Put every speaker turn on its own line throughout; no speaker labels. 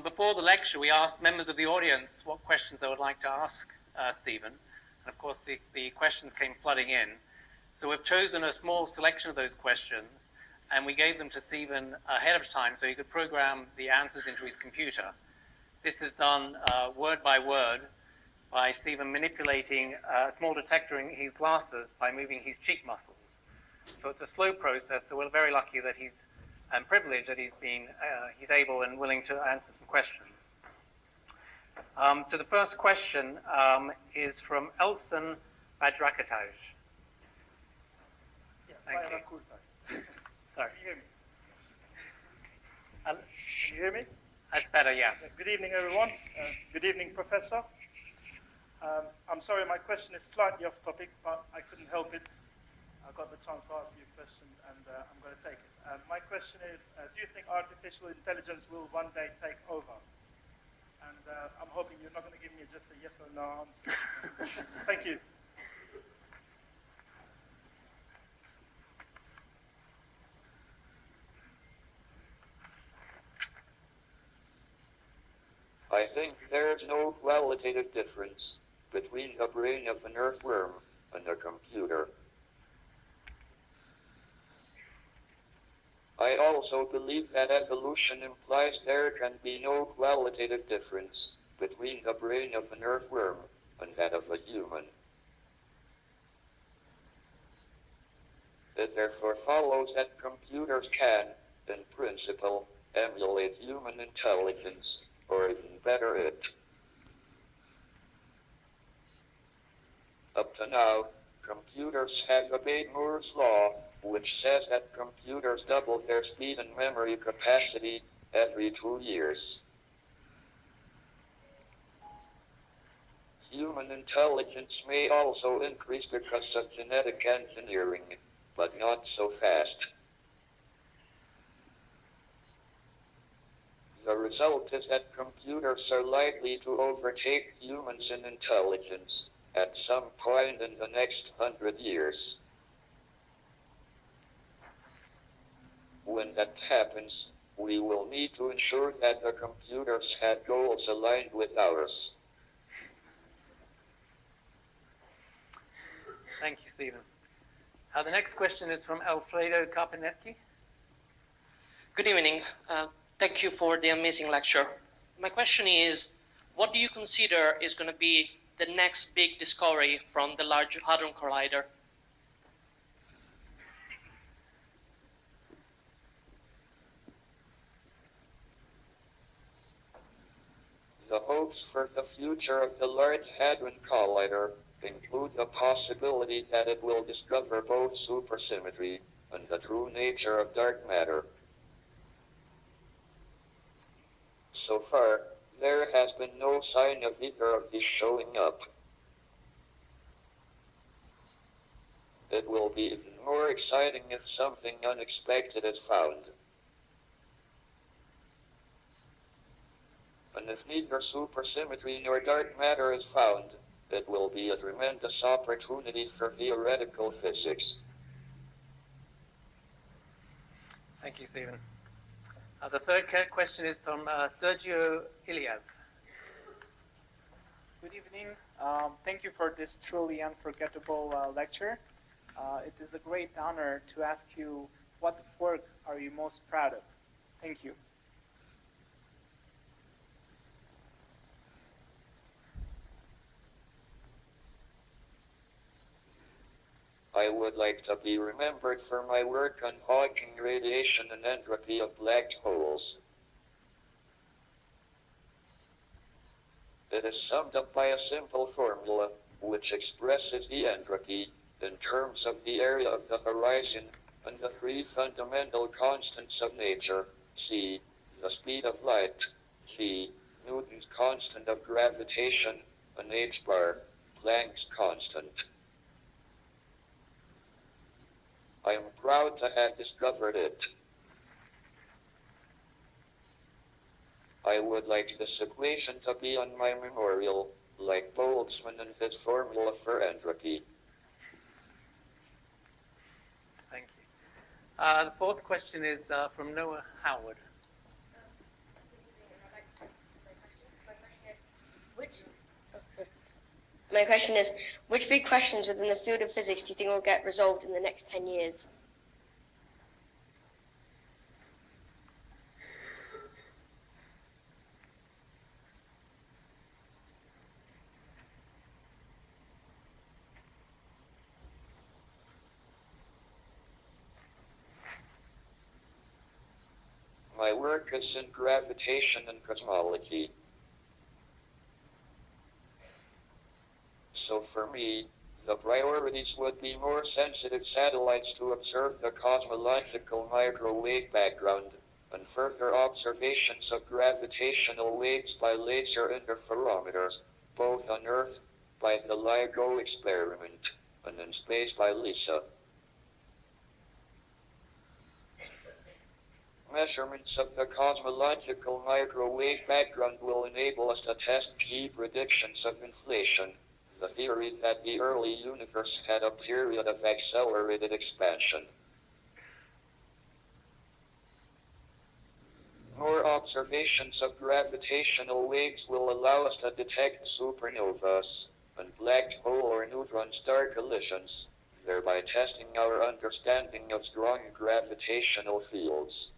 Before the lecture, we asked members of the audience what questions they would like to ask Stephen. And of course, the questions came flooding in. So we've chosen a small selection of those questions, and we gave them to Stephen ahead of time so he could program the answers into his computer. This is done word by word by Stephen manipulating a small detector in his glasses by moving his cheek muscles. So it's a slow process, so we're very lucky that he's privileged that he's able and willing to answer some questions. So the first question is from Elson Badrakatoj. Thank you. Sorry.
Can you hear me? Can you hear me?
That's better, yeah.
Good evening, everyone. Good evening, Professor. I'm sorry, my question is slightly off topic, but I couldn't help it. I got the chance to ask you a question, and I'm going to take it. My question is, do you think artificial intelligence will one day take over? And I'm hoping you're not going to give me just a yes or no answer. Thank you.
I think there's no qualitative difference between the brain of an earthworm and a computer. I also believe that evolution implies there can be no qualitative difference between the brain of an earthworm and that of a human. It therefore follows that computers can, in principle, emulate human intelligence, or even better it. Up to now, computers have obeyed Moore's law, which says that computers double their speed and memory capacity every 2 years. Human intelligence may also increase because of genetic engineering, but not so fast. The result is that computers are likely to overtake humans in intelligence at some point in the next 100 years. When that happens, we will need to ensure that the computers have goals aligned with ours.
Thank you, Stephen. The next question is from Alfredo Carpinetti.
Good evening. Thank you for the amazing lecture. My question is, what do you consider is going to be the next big discovery from the Large Hadron Collider?
The hopes for the future of the Large Hadron Collider include the possibility that it will discover both supersymmetry and the true nature of dark matter. So far, there has been no sign of either of these showing up. It will be even more exciting if something unexpected is found. And if neither supersymmetry nor dark matter is found, it will be a tremendous opportunity for theoretical physics.
Thank you, Stephen. The third question is from Sergio Iliev.
Good evening. Thank you for this truly unforgettable lecture. It is a great honor to ask you, what work are you most proud of? Thank you.
I would like to be remembered for my work on Hawking radiation and entropy of black holes. It is summed up by a simple formula, which expresses the entropy in terms of the area of the horizon and the three fundamental constants of nature: c, the speed of light; g, Newton's constant of gravitation; and h bar, Planck's constant. I am proud to have discovered it. I would like this equation to be on my memorial, like Boltzmann and his formula for entropy.
Thank you. The fourth question is from Noah Howard.
My question is, which big questions within the field of physics do you think will get resolved in the next 10 years?
My work is in gravitation and cosmology. So for me, the priorities would be more sensitive satellites to observe the cosmological microwave background, and further observations of gravitational waves by laser interferometers, both on Earth by the LIGO experiment, and in space by LISA. Measurements of the cosmological microwave background will enable us to test key predictions of inflation, the theory that the early universe had a period of accelerated expansion. More observations of gravitational waves will allow us to detect supernovas and black hole or neutron star collisions, thereby testing our understanding of strong gravitational fields.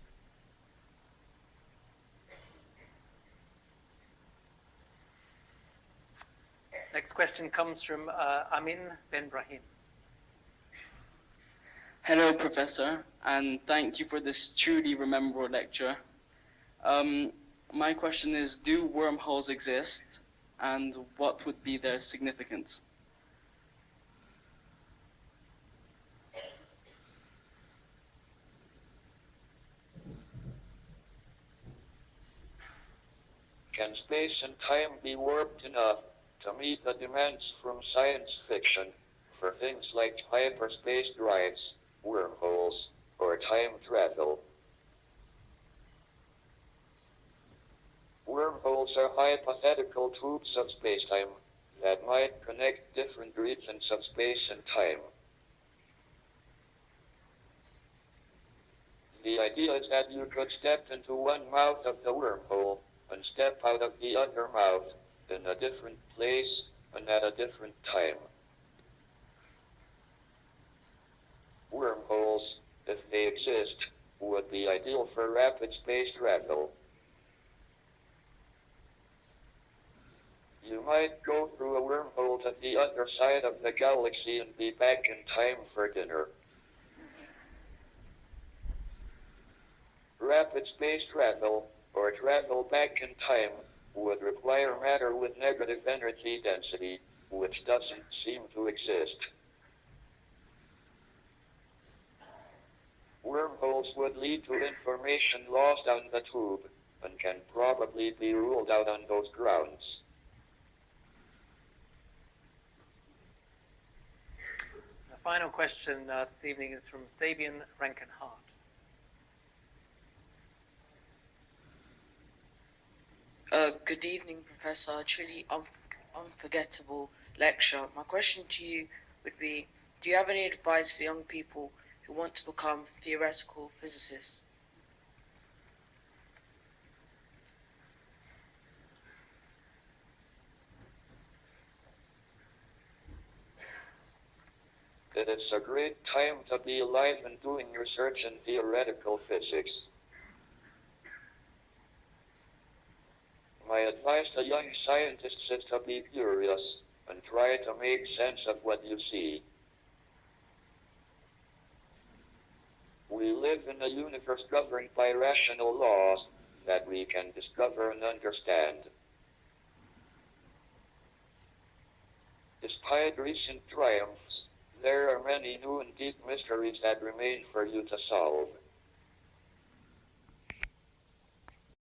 Next question comes from Amin Ben Brahim.
Hello, Professor, and thank you for this truly memorable lecture. My question is, do wormholes exist, and what would be their significance?
Can space and time be warped enough to meet the demands from science fiction for things like hyperspace drives, wormholes, or time travel? Wormholes are hypothetical tubes of spacetime that might connect different regions of space and time. The idea is that you could step into one mouth of the wormhole and step out of the other mouth in a different place and at a different time. Wormholes, if they exist, would be ideal for rapid space travel. You might go through a wormhole to the other side of the galaxy and be back in time for dinner. Rapid space travel, or travel back in time, would require matter with negative energy density, which doesn't seem to exist. Wormholes would lead to information lost on the tube, and can probably be ruled out on those grounds.
The final question this evening is from Sabian Rankenhart.
Good evening, Professor. A truly unforgettable lecture. My question to you would be, do you have any advice for young people who want to become theoretical physicists?
It's a great time to be alive and doing research in theoretical physics. My advice to young scientists is to be curious and try to make sense of what you see. We live in a universe governed by rational laws that we can discover and understand. Despite recent triumphs, there are many new and deep mysteries that remain for you to solve.